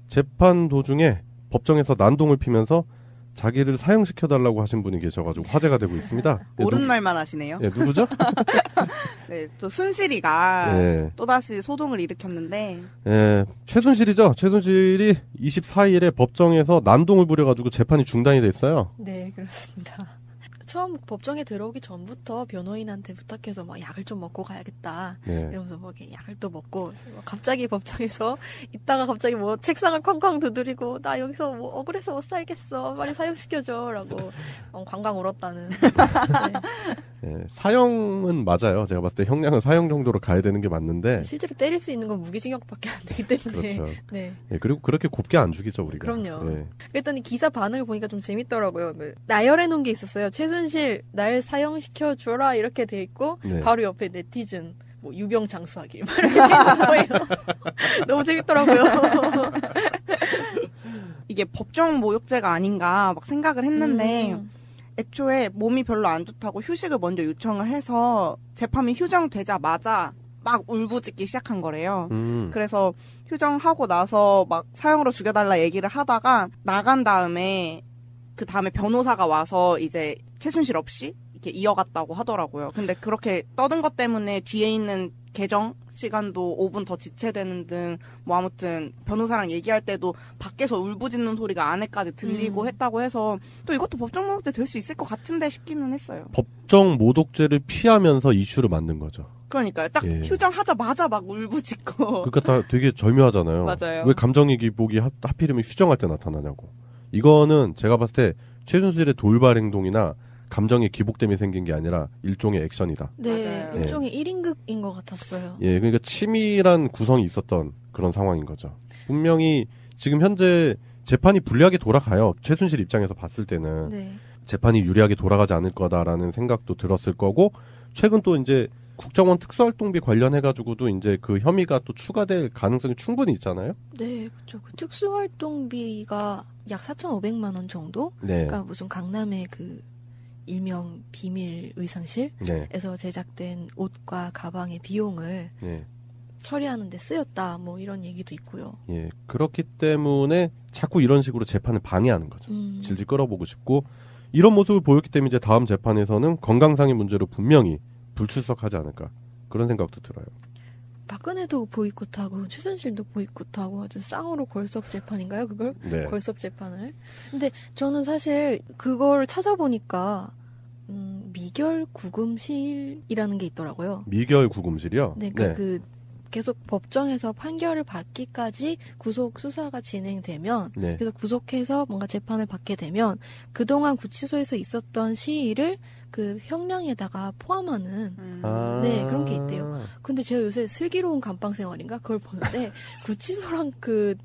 재판 도중에 법정에서 난동을 피면서 자기를 사형시켜달라고 하신 분이 계셔가지고 화제가 되고 있습니다. 옳은 말만 하시네요. 누구죠? 네, 또 순실이가 또다시 소동을 일으켰는데. 최순실이죠. 최순실이 24일에 법정에서 난동을 부려가지고 재판이 중단이 됐어요. 네, 그렇습니다. 처음 법정에 들어오기 전부터 변호인한테 부탁해서 막 약을 좀 먹고 가야겠다. 이러면서 뭐 이렇게 약을 또 먹고 갑자기 법정에서 있다가 갑자기 뭐 책상을 쾅쾅 두드리고 나 여기서 뭐 억울해서 못 살겠어. 빨리 사형시켜줘라고 광광 울었다는. 사형은 맞아요. 제가 봤을 때 형량은 사형 정도로 가야 되는 게 맞는데 실제로 때릴 수 있는 건 무기징역밖에 안 되기 때문에. 그렇죠. 그리고 그렇게 곱게 안 죽이죠 우리가. 그럼요. 그랬더니 기사 반응을 보니까 좀 재밌더라고요. 나열해 놓은 게 있었어요. 최순실 날 사형시켜 줘라 이렇게 돼 있고 바로 옆에 네티즌 뭐 유병 장수하길 말하는 거예요. 너무 재밌더라고요. 이게 법정 모욕죄가 아닌가 막 생각을 했는데 애초에 몸이 별로 안 좋다고 휴식을 먼저 요청을 해서 재판이 휴정되자마자 막 울부짖기 시작한 거래요. 그래서 휴정하고 나서 막 사형으로 죽여달라 얘기를 하다가 나간 다음에 그 다음에 변호사가 와서 이제 최순실 없이 이렇게 이어갔다고 하더라고요. 근데 그렇게 떠든 것 때문에 뒤에 있는 개정 시간도 5분 더 지체되는 등 뭐 아무튼 변호사랑 얘기할 때도 밖에서 울부짖는 소리가 안에까지 들리고 했다고 해서 또 이것도 법정 모독죄 될 수 있을 것 같은데 싶기는 했어요. 법정 모독죄를 피하면서 이슈를 만든 거죠. 그러니까요. 딱 휴정하자마자 막 울부짖고. 그러니까 다 되게 절묘하잖아요. 맞아요. 왜 감정의 기복이 하필이면 휴정할 때 나타나냐고. 이거는 제가 봤을 때 최순실의 돌발 행동이나 감정의 기복됨이 생긴 게 아니라 일종의 액션이다. 네, 맞아요. 일종의 1인극인 것 같았어요. 그러니까 치밀한 구성이 있었던 그런 상황인 거죠. 분명히 지금 현재 재판이 불리하게 돌아가요. 최순실 입장에서 봤을 때는 재판이 유리하게 돌아가지 않을 거다라는 생각도 들었을 거고 최근 또 이제 국정원 특수활동비 관련해가지고도 이제 그 혐의가 또 추가될 가능성이 충분히 있잖아요. 네, 그렇죠. 그 특수활동비가 약 4,500만 원 정도? 그러니까 무슨 강남의 그 일명 비밀 의상실에서 제작된 옷과 가방의 비용을 처리하는 데 쓰였다. 뭐 이런 얘기도 있고요. 그렇기 때문에 자꾸 이런 식으로 재판을 방해하는 거죠. 질질 끌어보고 싶고 이런 모습을 보였기 때문에 이제 다음 재판에서는 건강상의 문제로 분명히 불출석하지 않을까 그런 생각도 들어요. 박근혜도 보이콧하고 최순실도 보이콧하고 아주 쌍으로 골석 재판인가요? 그걸? 골석 재판을. 근데 저는 사실 그걸 찾아보니까 미결 구금실이라는 게 있더라고요. 미결 구금실이요? 네, 그 계속 법정에서 판결을 받기까지 구속 수사가 진행되면 그래서 구속해서 뭔가 재판을 받게 되면 그동안 구치소에서 있었던 시일을 그 형량에다가 포함하는 그런 게 있대요. 근데 제가 요새 슬기로운 감방 생활인가 그걸 보는데 구치소랑 그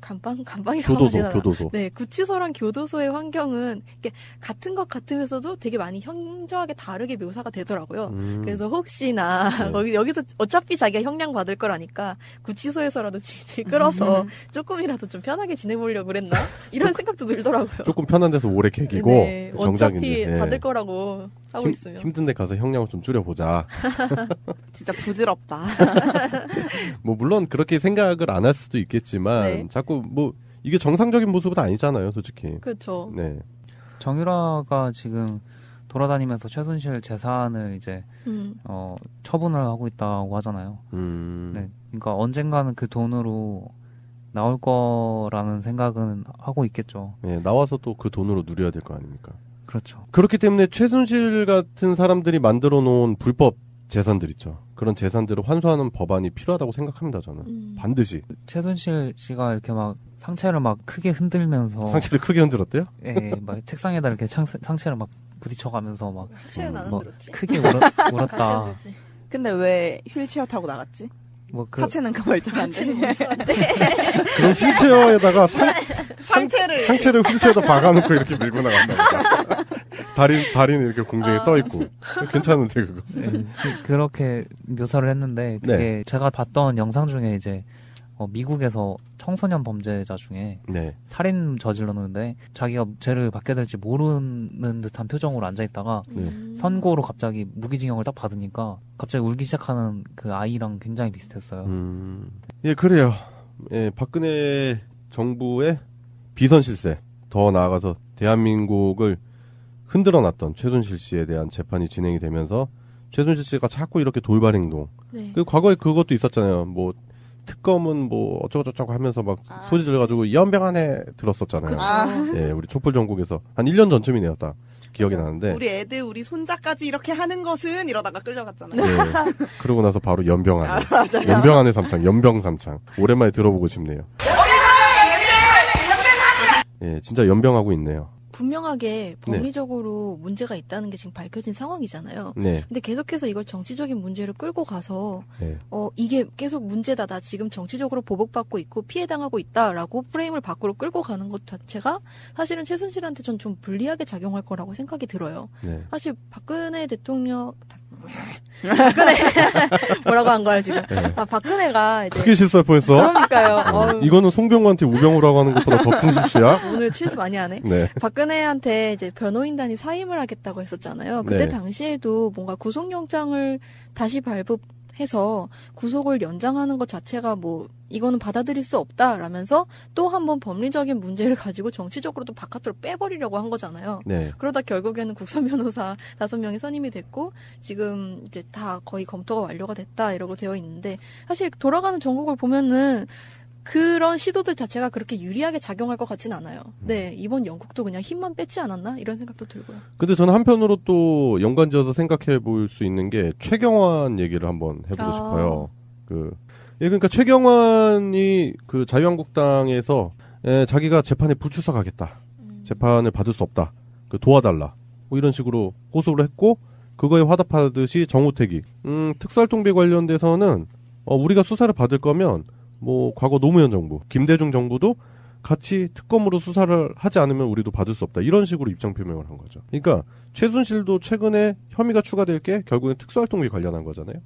감방이라고 하나? 교도소. 네, 구치소랑 교도소의 환경은 이게 같은 것 같으면서도 되게 많이 현저하게 다르게 묘사가 되더라고요. 그래서 혹시나 여기서 어차피 자기가 형량 받을 거라니까 구치소에서라도 질질 끌어서 조금이라도 좀 편하게 지내보려고 그랬나? 이런 생각도 들더라고요. 조금 편한 데서 오래 개기고 어차피 받을 거라고 하고 있어요. 힘든 데 가서 형량을 좀 줄여보자. 진짜 부질없다. 뭐 물론 그렇게 생각을 안 할 수도 있겠지만 자꾸 뭐 이게 정상적인 모습은 아니잖아요, 솔직히. 그렇죠. 네. 정유라가 지금 돌아다니면서 최순실 재산을 이제 처분을 하고 있다고 하잖아요. 네. 그러니까 언젠가는 그 돈으로 나올 거라는 생각은 하고 있겠죠. 네, 나와서 또 그 돈으로 누려야 될 거 아닙니까? 그렇죠. 그렇기 때문에 최순실 같은 사람들이 만들어 놓은 불법 재산들 있죠. 그런 재산들을 환수하는 법안이 필요하다고 생각합니다, 저는. 반드시. 최순실 씨가 이렇게 막 상체를 막 크게 흔들면서. 상체를 크게 흔들었대요? 예, 막 책상에다 이렇게 상체를 막 부딪혀가면서 막. 하체는 안 흔들었지. 크게 울었다. 근데 왜 휠체어 타고 나갔지? 뭐 하체는 그 멀쩡한데. 그럼 휠체어에다가 상체를 휠체어에다 박아놓고 이렇게 밀고 나간다. 다리는 이렇게 공중에 떠 있고 괜찮은데 그거. 네, 그렇게 묘사를 했는데 그게 제가 봤던 영상 중에 이제 미국에서 청소년 범죄자 중에 살인 저질렀는데 자기가 죄를 받게 될지 모르는 듯한 표정으로 앉아있다가 선고로 갑자기 무기징역을 딱 받으니까 갑자기 울기 시작하는 그 아이랑 굉장히 비슷했어요. 예, 그래요. 예, 박근혜 정부의 비선 실세, 더 나아가서 대한민국을 흔들어놨던 최순실 씨에 대한 재판이 진행이 되면서 최순실 씨가 자꾸 이렇게 돌발 행동. 네. 그 과거에 그것도 있었잖아요. 뭐 특검은 뭐 어쩌고저쩌고 하면서 막 소리 질러가지고 연병 안에 들었었잖아요. 예, 우리 촛불 전국에서 한 1년 전쯤이네요, 딱 기억이 나는데. 우리 애들, 우리 손자까지 이렇게 하는 것은 이러다가 끌려갔잖아요. 네. 그러고 나서 바로 연병 안에. 연병 안에 삼창, 연병 삼창. 오랜만에 들어보고 싶네요. 예, 진짜 연병하고 있네요. 분명하게 법리적으로 문제가 있다는 게 지금 밝혀진 상황이잖아요. 네. 근데 계속해서 이걸 정치적인 문제를 끌고 가서 이게 계속 문제다. 나 지금 정치적으로 보복받고 있고 피해당하고 있다라고 프레임을 밖으로 끌고 가는 것 자체가 사실은 최순실한테 전 좀 불리하게 작용할 거라고 생각이 들어요. 네. 사실 박근혜 대통령 박근혜 뭐라고 한 거야 지금? 네. 박근혜가 이제 크게 실수할 뻔했어. 그러니까요. 이거는 송병구한테 우병우라고 하는 것보다 더 큰 실수야. 오늘 실수 많이 하네. 네. 박근혜한테 이제 변호인단이 사임을 하겠다고 했었잖아요. 그때 당시에도 뭔가 구속영장을 다시 발부해서 구속을 연장하는 것 자체가 뭐 이거는 받아들일 수 없다라면서 또 한 번 법리적인 문제를 가지고 정치적으로도 바깥으로 빼버리려고 한 거잖아요. 네. 그러다 결국에는 국선 변호사 5명이 선임이 됐고 지금 이제 다 거의 검토가 완료가 됐다 이러고 되어 있는데 사실 돌아가는 전국을 보면은 그런 시도들 자체가 그렇게 유리하게 작용할 것 같진 않아요. 네, 이번 영국도 그냥 힘만 뺐지 않았나? 이런 생각도 들고요. 근데 저는 한편으로 또 연관지어서 생각해 볼 수 있는 게 최경환 얘기를 한번 해보고 싶어요. 그러니까 최경환이 그 자유한국당에서 자기가 재판에 불출석하겠다. 재판을 받을 수 없다. 도와달라. 뭐 이런 식으로 호소를 했고 그거에 화답하듯이 정우택이 특수활동비 관련돼서는 우리가 수사를 받을 거면 뭐 과거 노무현 정부, 김대중 정부도 같이 특검으로 수사를 하지 않으면 우리도 받을 수 없다. 이런 식으로 입장 표명을 한 거죠. 그러니까 최순실도 최근에 혐의가 추가될 게 결국엔 특수활동비 관련한 거잖아요.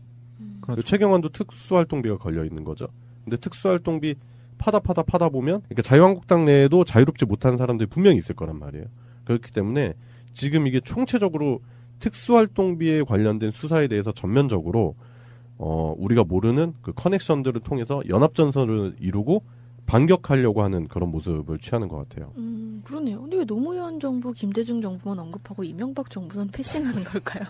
그렇죠. 최경환도 특수활동비가 걸려 있는 거죠. 근데 특수활동비 파다 보면 그러니까 자유한국당 내에도 자유롭지 못한 사람들이 분명히 있을 거란 말이에요. 그렇기 때문에 지금 이게 총체적으로 특수활동비에 관련된 수사에 대해서 전면적으로 우리가 모르는 그 커넥션들을 통해서 연합전선을 이루고 반격하려고 하는 그런 모습을 취하는 것 같아요. 그러네요. 근데 왜 노무현 정부, 김대중 정부만 언급하고 이명박 정부는 패싱하는 걸까요?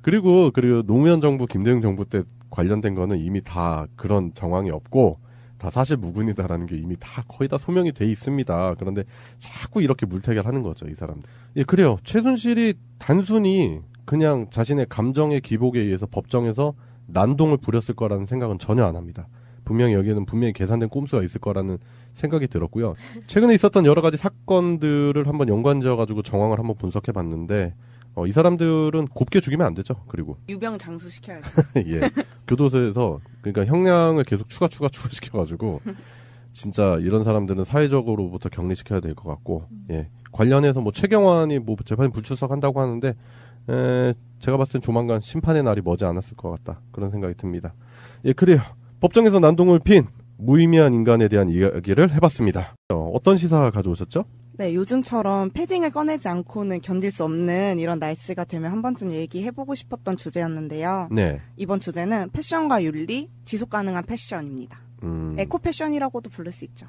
그리고 노무현 정부, 김대중 정부 때 관련된 거는 이미 다 그런 정황이 없고 다 사실 무근이다라는 게 이미 다 거의 다 소명이 돼 있습니다. 그런데 자꾸 이렇게 물타기하는 거죠, 이 사람들. 예, 그래요. 최순실이 단순히 그냥 자신의 감정의 기복에 의해서 법정에서 난동을 부렸을 거라는 생각은 전혀 안 합니다. 분명히 여기에는 분명히 계산된 꼼수가 있을 거라는 생각이 들었고요. 최근에 있었던 여러 가지 사건들을 한번 연관지어가지고 정황을 한번 분석해 봤는데 이 사람들은 곱게 죽이면 안 되죠. 그리고 유병 장수시켜야죠. 예, 교도소에서 그러니까 형량을 계속 추가시켜가지고 진짜 이런 사람들은 사회적으로부터 격리시켜야 될 것 같고 예, 관련해서 뭐 최경환이 뭐 재판에 불출석한다고 하는데 제가 봤을 땐 조만간 심판의 날이 머지 않았을 것 같다. 그런 생각이 듭니다. 예, 그래요. 법정에서 난동을 핀 무의미한 인간에 대한 이야기를 해봤습니다. 어떤 시사 가져오셨죠? 네, 요즘처럼 패딩을 꺼내지 않고는 견딜 수 없는 이런 날씨가 되면 한 번쯤 얘기해보고 싶었던 주제였는데요. 네. 이번 주제는 패션과 윤리, 지속 가능한 패션입니다. 에코 패션이라고도 부를 수 있죠.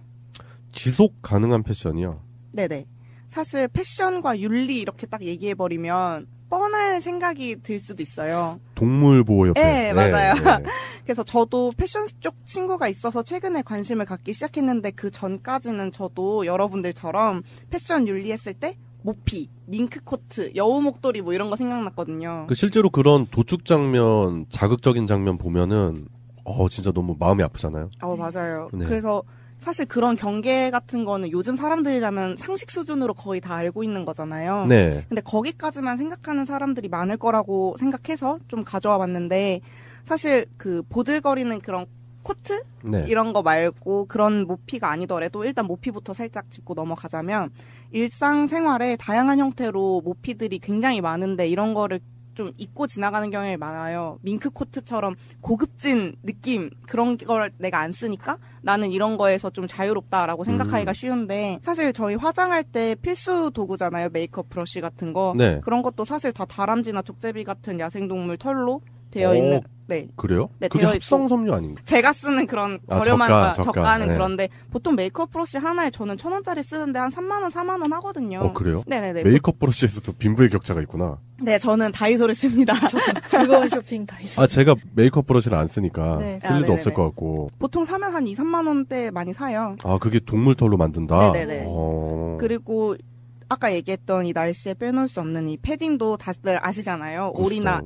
지속 가능한 패션이요? 네네. 사실 패션과 윤리 이렇게 딱 얘기해버리면 뻔할 생각이 들 수도 있어요. 동물보호협회. 네, 맞아요. 네. 그래서 저도 패션 쪽 친구가 있어서 최근에 관심을 갖기 시작했는데 그 전까지는 저도 여러분들처럼 패션 윤리했을 때 모피, 밍크코트, 여우 목도리 뭐 이런 거 생각났거든요. 실제로 그런 도축 장면, 자극적인 장면 보면은 진짜 너무 마음이 아프잖아요. 맞아요. 네. 그래서 사실 그런 경계 같은 거는 요즘 사람들이라면 상식 수준으로 거의 다 알고 있는 거잖아요. 네. 근데 거기까지만 생각하는 사람들이 많을 거라고 생각해서 좀 가져와 봤는데 사실 그 보들거리는 그런 코트? 네. 이런 거 말고 그런 모피가 아니더라도 일단 모피부터 살짝 짚고 넘어가자면 일상생활에 다양한 형태로 모피들이 굉장히 많은데 이런 거를 좀 잊고 지나가는 경향이 많아요. 밍크코트처럼 고급진 느낌 그런 걸 내가 안 쓰니까 나는 이런 거에서 좀 자유롭다라고 생각하기가 쉬운데 사실 저희 화장할 때 필수 도구잖아요. 메이크업 브러쉬 같은 거. 네. 그런 것도 사실 다 다람쥐나 족제비 같은 야생동물 털로 되어 있는. 네. 그래요? 네, 그게 합성 섬유 아닌가? 제가 쓰는 그런 저렴한 저가는 네. 그런데 보통 메이크업 브러쉬 하나에 저는 1,000원짜리 쓰는데 한 3만 원, 4만 원 하거든요. 그래요? 네네네. 메이크업 브러쉬에서도 빈부의 격차가 있구나. 네, 저는 다이소를 씁니다. 즐거운 쇼핑 다이소. 제가 메이크업 브러쉬를 안 쓰니까 쓸 일도 없을 것 같고. 보통 사면 한 2, 3만 원대 많이 사요. 그게 동물 털로 만든다? 네네네. 그리고 아까 얘기했던 이 날씨에 빼놓을 수 없는 이 패딩도 다들 아시잖아요. 오리나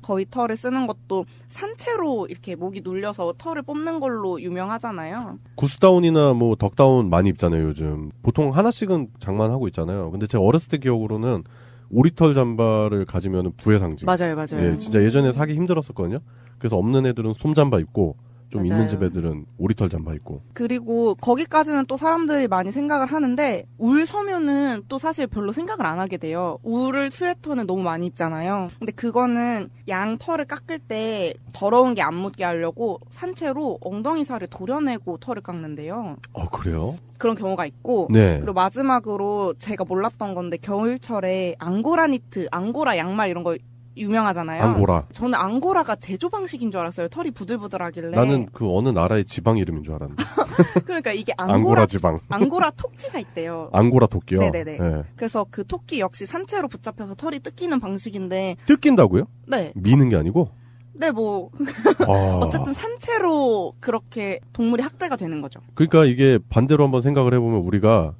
거위 털을 쓰는 것도 산채로 이렇게 목이 눌려서 털을 뽑는 걸로 유명하잖아요. 구스다운이나 뭐 덕다운 많이 입잖아요, 요즘. 보통 하나씩은 장만하고 있잖아요. 근데 제가 어렸을 때 기억으로는 오리털 잠바를 가지면 부의 상징. 맞아요. 예, 진짜 예전에 사기 힘들었었거든요. 그래서 없는 애들은 솜잠바 입고 좀 맞아요. 있는 집 애들은 오리털 잠바 입고. 그리고 거기까지는 또 사람들이 많이 생각을 하는데 울 섬유는 또 사실 별로 생각을 안 하게 돼요. 울을 스웨터는 너무 많이 입잖아요. 근데 그거는 양 털을 깎을 때 더러운 게 안 묻게 하려고 산채로 엉덩이 살을 도려내고 털을 깎는데요. 그래요? 그런 경우가 있고 네. 그리고 마지막으로 제가 몰랐던 건데 겨울철에 앙고라 니트, 앙고라 양말 이런 거 유명하잖아요. 앙고라. 저는 앙고라가 제조 방식인 줄 알았어요. 털이 부들부들하길래. 나는 그 어느 나라의 지방 이름인 줄 알았는데. 그러니까 이게 앙고라 지방. 앙고라 토끼가 있대요. 앙고라 토끼요? 네네네. 네. 그래서 그 토끼 역시 산채로 붙잡혀서 털이 뜯기는 방식인데. 뜯긴다고요? 네. 미는 게 아니고? 네, 뭐 어쨌든 산채로 그렇게 동물이 학대가 되는 거죠. 그러니까 이게 반대로 한번 생각을 해보면 우리가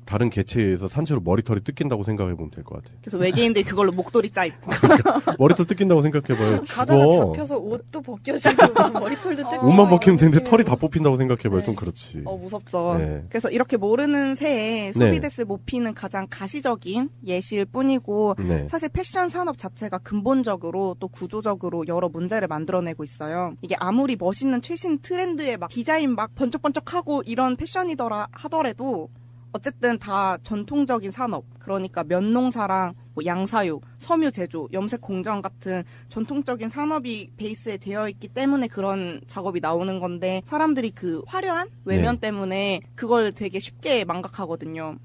다른 개체에 의해서 산채로 머리털이 뜯긴다고 생각해보면 될 것 같아요. 그래서 외계인들이 그걸로 목도리 짜입고. 그러니까 머리털 뜯긴다고 생각해봐요. 가다가 잡혀서 옷도 벗겨지고 머리털도 뜯기고. 옷만 벗기면 되는데 털이 다 뽑힌다고 생각해봐요. 네. 좀 그렇지. 무섭죠. 네. 그래서 이렇게 모르는 새에 소비데스 모피는 가장 가시적인 예시일 뿐이고 사실 패션 산업 자체가 근본적으로 또 구조적으로 여러 문제를 만들어내고 있어요. 이게 아무리 멋있는 최신 트렌드에 막 디자인 막 번쩍번쩍하고 이런 패션이더라 하더라도 어쨌든 다 전통적인 산업, 그러니까 면농사랑 뭐 양사육, 섬유 제조, 염색 공정 같은 전통적인 산업이 베이스에 되어 있기 때문에 그런 작업이 나오는 건데 사람들이 그 화려한 외면 때문에 그걸 되게 쉽게 망각하거든요.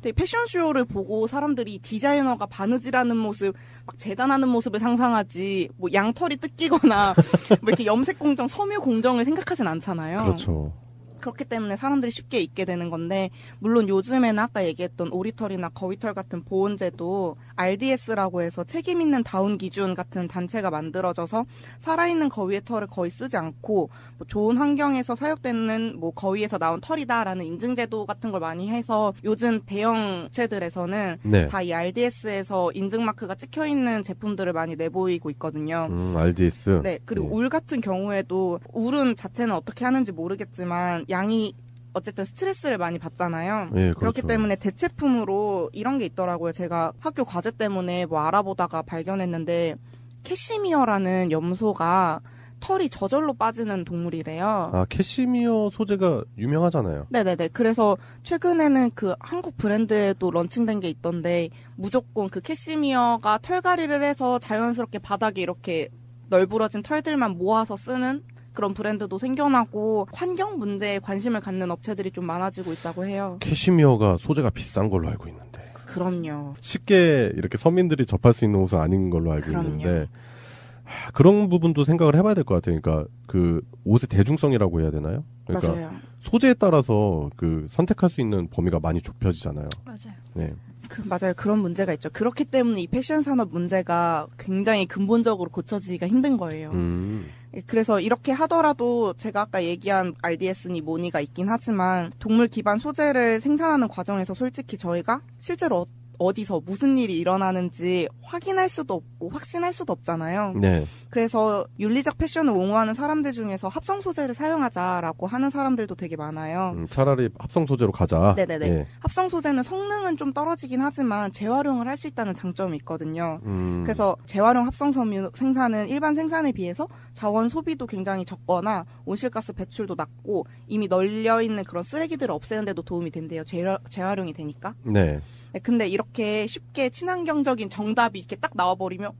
되게 패션쇼를 보고 사람들이 디자이너가 바느질하는 모습, 막 재단하는 모습을 상상하지 뭐 양털이 뜯기거나 뭐 이렇게 염색 공정, 섬유 공정을 생각하진 않잖아요. 그렇죠. 그렇기 때문에 사람들이 쉽게 잊게 되는 건데 물론 요즘에는 아까 얘기했던 오리털이나 거위털 같은 보온제도 RDS라고 해서 책임 있는 다운 기준 같은 단체가 만들어져서 살아있는 거위의 털을 거의 쓰지 않고 뭐 좋은 환경에서 사육되는 뭐 거위에서 나온 털이다라는 인증제도 같은 걸 많이 해서 요즘 대형 업체들에서는 다 이 RDS에서 인증마크가 찍혀있는 제품들을 많이 내보이고 있거든요. RDS? 네. 그리고 울 같은 경우에도 울은 자체는 어떻게 하는지 모르겠지만 양이 어쨌든 스트레스를 많이 받잖아요. 네, 그렇죠. 그렇기 때문에 대체품으로 이런 게 있더라고요. 제가 학교 과제 때문에 뭐 알아보다가 발견했는데 캐시미어라는 염소가 털이 저절로 빠지는 동물이래요. 캐시미어 소재가 유명하잖아요. 네네네. 그래서 최근에는 그 한국 브랜드에도 런칭된 게 있던데 무조건 그 캐시미어가 털갈이를 해서 자연스럽게 바닥에 이렇게 널브러진 털들만 모아서 쓰는 그런 브랜드도 생겨나고 환경 문제에 관심을 갖는 업체들이 좀 많아지고 있다고 해요. 캐시미어가 소재가 비싼 걸로 알고 있는데. 그럼요. 쉽게 이렇게 서민들이 접할 수 있는 옷은 아닌 걸로 알고 있는데 그런 부분도 생각을 해봐야 될 것 같아요. 그러니까 그 옷의 대중성이라고 해야 되나요? 그러니까 맞아요. 소재에 따라서 그 선택할 수 있는 범위가 많이 좁혀지잖아요. 맞아요. 네. 맞아요. 그런 문제가 있죠. 그렇기 때문에 이 패션 산업 문제가 굉장히 근본적으로 고쳐지기가 힘든 거예요. 그래서 이렇게 하더라도 제가 아까 얘기한 RDS니 뭐니가 있긴 하지만 동물 기반 소재를 생산하는 과정에서 솔직히 저희가 실제로 어디서 무슨 일이 일어나는지 확인할 수도 없고 확신할 수도 없잖아요. 네. 그래서 윤리적 패션을 옹호하는 사람들 중에서 합성 소재를 사용하자라고 하는 사람들도 되게 많아요. 차라리 합성 소재로 가자. 네네네. 네. 합성 소재는 성능은 좀 떨어지긴 하지만 재활용을 할 수 있다는 장점이 있거든요. 그래서 재활용 합성 섬유 생산은 일반 생산에 비해서 자원 소비도 굉장히 적거나 온실가스 배출도 낮고 이미 널려있는 그런 쓰레기들을 없애는 데도 도움이 된대요. 재활용이 되니까. 네. 네, 근데 이렇게 쉽게 친환경적인 정답이 이렇게 딱 나와버리면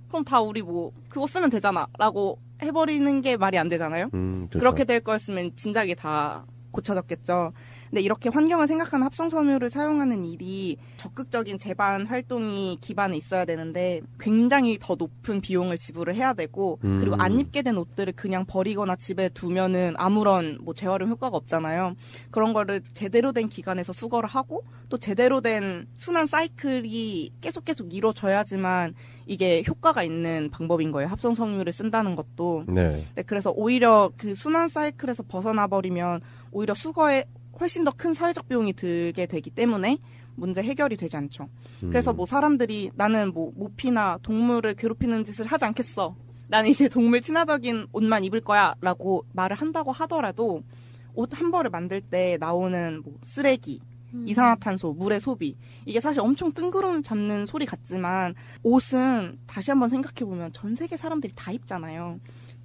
그럼 다 우리 뭐 그거 쓰면 되잖아 라고 해버리는 게 말이 안 되잖아요. 그렇죠. 그렇게 될 거였으면 진작에 다 고쳐졌겠죠. 근데 이렇게 환경을 생각하는 합성 섬유를 사용하는 일이 적극적인 재반 활동이 기반에 있어야 되는데 굉장히 더 높은 비용을 지불을 해야 되고 그리고 안 입게 된 옷들을 그냥 버리거나 집에 두면은 아무런 뭐 재활용 효과가 없잖아요. 그런 거를 제대로 된 기간에서 수거를 하고 또 제대로 된 순환 사이클이 계속 이루어져야지만 이게 효과가 있는 방법인 거예요. 합성 섬유를 쓴다는 것도. 네. 네, 그래서 오히려 그 순환 사이클에서 벗어나 버리면 오히려 수거에 훨씬 더 큰 사회적 비용이 들게 되기 때문에 문제 해결이 되지 않죠. 그래서 뭐 사람들이 나는 뭐 모피나 동물을 괴롭히는 짓을 하지 않겠어. 나는 이제 동물 친화적인 옷만 입을 거야 라고 말을 한다고 하더라도 옷 한 벌을 만들 때 나오는 뭐 쓰레기, 이산화탄소, 물의 소비 이게 사실 엄청 뜬구름 잡는 소리 같지만 옷은 다시 한번 생각해보면 전 세계 사람들이 다 입잖아요.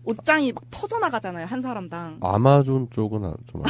옷장이 막 터져나가잖아요. 한 사람당. 아마존 쪽은 좀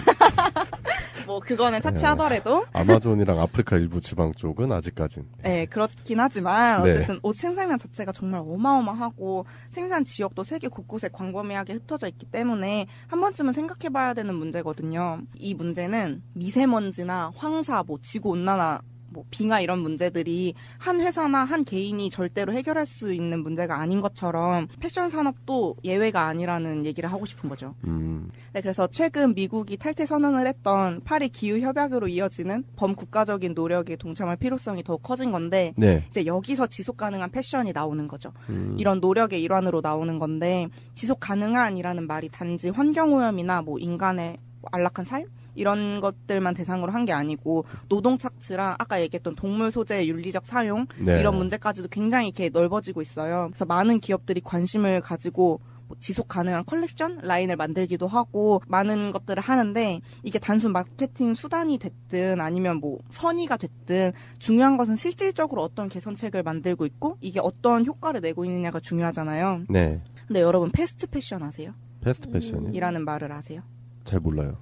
뭐 그거는 차치하더라도 아마존이랑 아프리카 일부 지방 쪽은 아직까진 네 그렇긴 하지만 어쨌든 옷 생산량 자체가 정말 어마어마하고 생산 지역도 세계 곳곳에 광범위하게 흩어져 있기 때문에 한 번쯤은 생각해봐야 되는 문제거든요. 이 문제는 미세먼지나 황사, 뭐 지구온난화 뭐 빙하 이런 문제들이 한 회사나 한 개인이 절대로 해결할 수 있는 문제가 아닌 것처럼 패션 산업도 예외가 아니라는 얘기를 하고 싶은 거죠. 네, 그래서 최근 미국이 탈퇴 선언을 했던 파리 기후 협약으로 이어지는 범국가적인 노력에 동참할 필요성이 더욱 커진 건데 이제 여기서 지속 가능한 패션이 나오는 거죠. 이런 노력의 일환으로 나오는 건데 지속 가능한이라는 말이 단지 환경 오염이나 뭐 인간의 안락한 삶 이런 것들만 대상으로 한 게 아니고 노동 착취랑 아까 얘기했던 동물 소재의 윤리적 사용 이런 문제까지도 굉장히 이렇게 넓어지고 있어요. 그래서 많은 기업들이 관심을 가지고 지속 가능한 컬렉션 라인을 만들기도 하고 많은 것들을 하는데 이게 단순 마케팅 수단이 됐든 아니면 뭐 선의가 됐든 중요한 것은 실질적으로 어떤 개선책을 만들고 있고 이게 어떤 효과를 내고 있느냐가 중요하잖아요. 네. 근데 여러분 패스트 패션 아세요? 패스트 패션이? 이라는 말을 아세요? 잘 몰라요.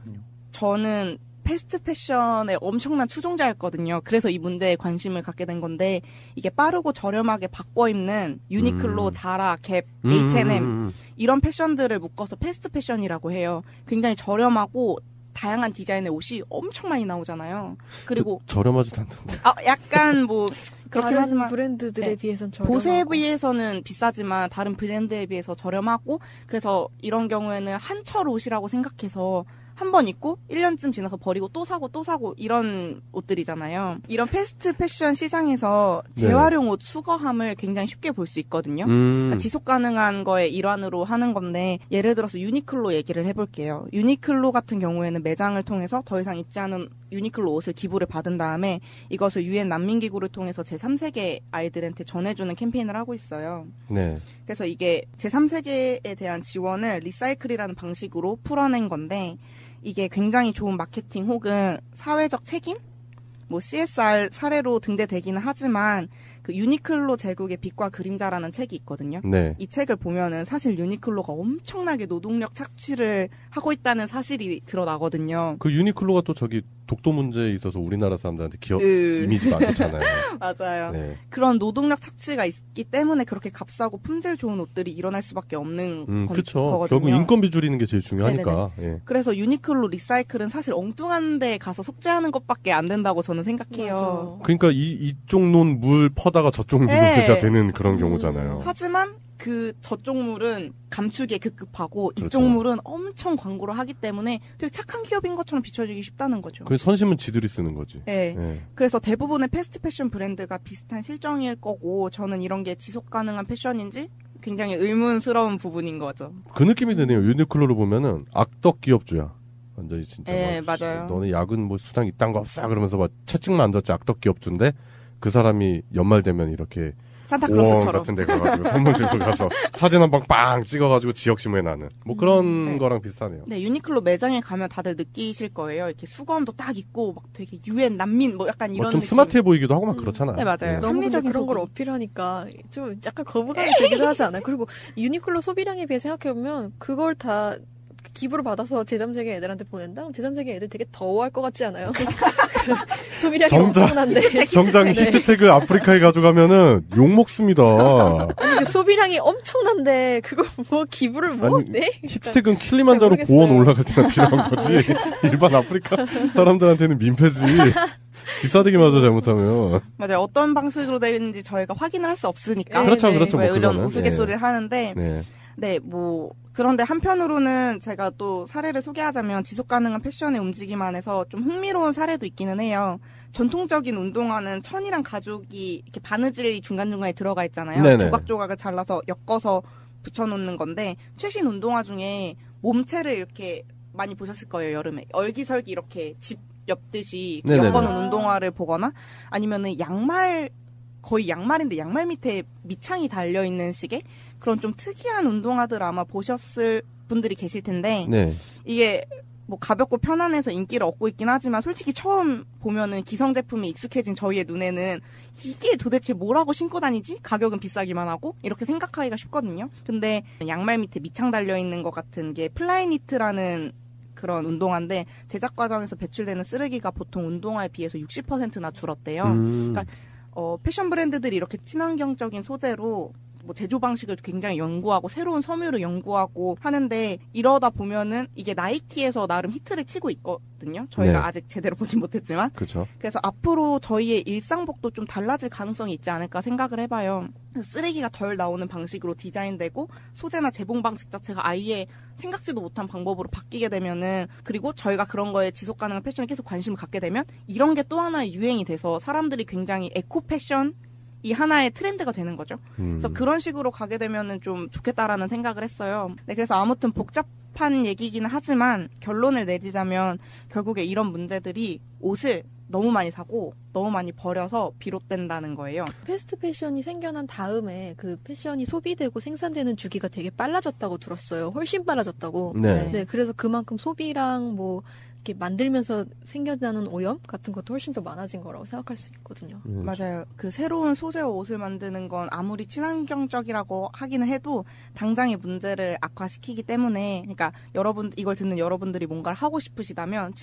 저는 패스트 패션의 엄청난 추종자였거든요. 그래서 이 문제에 관심을 갖게 된 건데 이게 빠르고 저렴하게 바꿔 입는 유니클로, 자라, 갭, H&M 이런 패션들을 묶어서 패스트 패션이라고 해요. 굉장히 저렴하고 다양한 디자인의 옷이 엄청 많이 나오잖아요. 그리고 저렴하지도 않던데. 약간 뭐 그렇긴 하지만 하지만 브랜드들에 비해서는 저렴하고 보세에 비해서는 비싸지만 다른 브랜드에 비해서 저렴하고 그래서 이런 경우에는 한철 옷이라고 생각해서 한 번 입고 1년쯤 지나서 버리고 또 사고 이런 옷들이잖아요. 이런 패스트 패션 시장에서 재활용 옷 수거함을 굉장히 쉽게 볼 수 있거든요. 그러니까 지속 가능한 거의 일환으로 하는 건데 예를 들어서 유니클로 얘기를 해볼게요. 유니클로 같은 경우에는 매장을 통해서 더 이상 입지 않은 유니클로 옷을 기부를 받은 다음에 이것을 UN 난민기구를 통해서 제3세계 아이들한테 전해주는 캠페인을 하고 있어요. 네. 그래서 이게 제3세계에 대한 지원을 리사이클이라는 방식으로 풀어낸 건데 이게 굉장히 좋은 마케팅 혹은 사회적 책임? 뭐 CSR 사례로 등재되기는 하지만 그 유니클로 제국의 빛과 그림자라는 책이 있거든요. 네. 이 책을 보면은 사실 유니클로가 엄청나게 노동력 착취를 하고 있다는 사실이 드러나거든요. 그 유니클로가 또 저기 독도 문제에 있어서 우리나라 사람들한테 기업 이미지가 안 좋잖아요. 맞아요. 네. 그런 노동력 착취가 있기 때문에 그렇게 값싸고 품질 좋은 옷들이 일어날 수밖에 없는 거거든요. 결국 인건비 줄이는 게 제일 중요하니까. 예. 그래서 유니클로 리사이클은 사실 엉뚱한 데 가서 속죄하는 것밖에 안 된다고 저는 생각해요. 맞아. 그러니까 이쪽 논 물 퍼다가 저쪽 물가 되는 그런 경우잖아요. 하지만 그 저쪽 물은 감추기에 급급하고 이쪽 물은 엄청 광고를 하기 때문에 되게 착한 기업인 것처럼 비춰지기 쉽다는 거죠. 그 선심은 지들이 쓰는 거지. 네. 그래서 대부분의 패스트 패션 브랜드가 비슷한 실정일 거고 저는 이런 게 지속 가능한 패션인지 굉장히 의문스러운 부분인 거죠. 그 느낌이 드네요. 유니클로를 보면은 악덕 기업주야. 완전히 진짜. 네, 맞아요. 너네 야근 뭐 수당 이딴 거 없어 그러면서 막 채찍만 앉았지 악덕 기업주인데 그 사람이 연말 되면 이렇게 산타클로스처럼 같은 데 가가지고 선물 들고 가서 사진 한 방 빵 찍어가지고 지역신문에 나는 뭐 그런 거랑 비슷하네요. 네, 유니클로 매장에 가면 다들 느끼실 거예요. 이렇게 수건도 딱 있고 막 되게 유엔 난민 뭐 약간 이런 좀 느낌. 스마트해 보이기도 하고 막 그렇잖아요. 네, 맞아요. 합리적인 그런 걸 어필하니까 좀 약간 거부감이 들기도 하지 않아요? 그리고 유니클로 소비량에 비해 생각해보면 그걸 다 기부를 받아서 제3세계 애들한테 보낸다? 그럼 제3세계 애들 되게 더워할 것 같지 않아요? 소비량이 엄청난데. 정장 히트태그 아프리카에 가져가면은 욕 먹습니다. 아니, 그 소비량이 엄청난데 그거 뭐 기부를 뭐 내? 히트태그는 킬리만자로 고원 올라갈 때나 필요한 거지. 일반 아프리카 사람들한테는 민폐지. 비싸대기 맞아 잘못하면. 맞아요. 어떤 방식으로 되는지 저희가 확인을 할 수 없으니까. 그렇죠, 그렇죠. 뭐 이런 우스갯소리를 하는데. 네, 뭐 그런데 한편으로는 제가 또 사례를 소개하자면 지속 가능한 패션의 움직임 안에서 좀 흥미로운 사례도 있기는 해요. 전통적인 운동화는 천이랑 가죽이 이렇게 바느질이 중간중간에 들어가 있잖아요. 네네. 조각조각을 잘라서 엮어서 붙여놓는 건데 최신 운동화 중에 몸체를 이렇게 많이 보셨을 거예요. 여름에 얼기설기 이렇게 집 엮듯이 엮어놓은 운동화를 보거나 아니면은 양말 거의 양말인데 양말 밑에 밑창이 달려있는 식의 그런 좀 특이한 운동화들 아마 보셨을 분들이 계실 텐데 이게 뭐 가볍고 편안해서 인기를 얻고 있긴 하지만 솔직히 처음 보면은 기성 제품에 익숙해진 저희의 눈에는 이게 도대체 뭐라고 신고 다니지? 가격은 비싸기만 하고 이렇게 생각하기가 쉽거든요. 근데 양말 밑에 밑창 달려있는 것 같은 게 플라이니트라는 그런 운동화인데 제작 과정에서 배출되는 쓰레기가 보통 운동화에 비해서 60%나 줄었대요. 그러니까 패션 브랜드들이 이렇게 친환경적인 소재로 뭐 제조 방식을 굉장히 연구하고 새로운 섬유를 연구하고 하는데 이러다 보면은 이게 나이키에서 나름 히트를 치고 있거든요. 저희가 아직 제대로 보진 못했지만. 그렇죠. 그래서 앞으로 저희의 일상복도 좀 달라질 가능성이 있지 않을까 생각을 해봐요. 쓰레기가 덜 나오는 방식으로 디자인되고 소재나 재봉 방식 자체가 아예 생각지도 못한 방법으로 바뀌게 되면은 그리고 저희가 그런 거에 지속 가능한 패션에 계속 관심을 갖게 되면 이런 게 또 하나의 유행이 돼서 사람들이 굉장히 에코 패션 이 하나의 트렌드가 되는 거죠. 그래서 그런 식으로 가게 되면은 좀 좋겠다라는 생각을 했어요. 네, 그래서 아무튼 복잡한 얘기기는 하지만 결론을 내리자면 결국에 이런 문제들이 옷을 너무 많이 사고 너무 많이 버려서 비롯된다는 거예요. 패스트 패션이 생겨난 다음에 그 패션이 소비되고 생산되는 주기가 되게 빨라졌다고 들었어요. 훨씬 빨라졌다고. 네, 그래서 그만큼 소비랑 뭐 이렇게 만들면서 생겨나는 오염 같은 것도 훨씬 더 많아진 거라고 생각할 수 있거든요. 맞아요. 그 새로운 소재와 옷을 만드는 건 아무리 친환경적이라고 하기는 해도 당장의 문제를 악화시키기 때문에 그러니까 이걸 듣는 여러분들이 뭔가를 하고 싶으시다면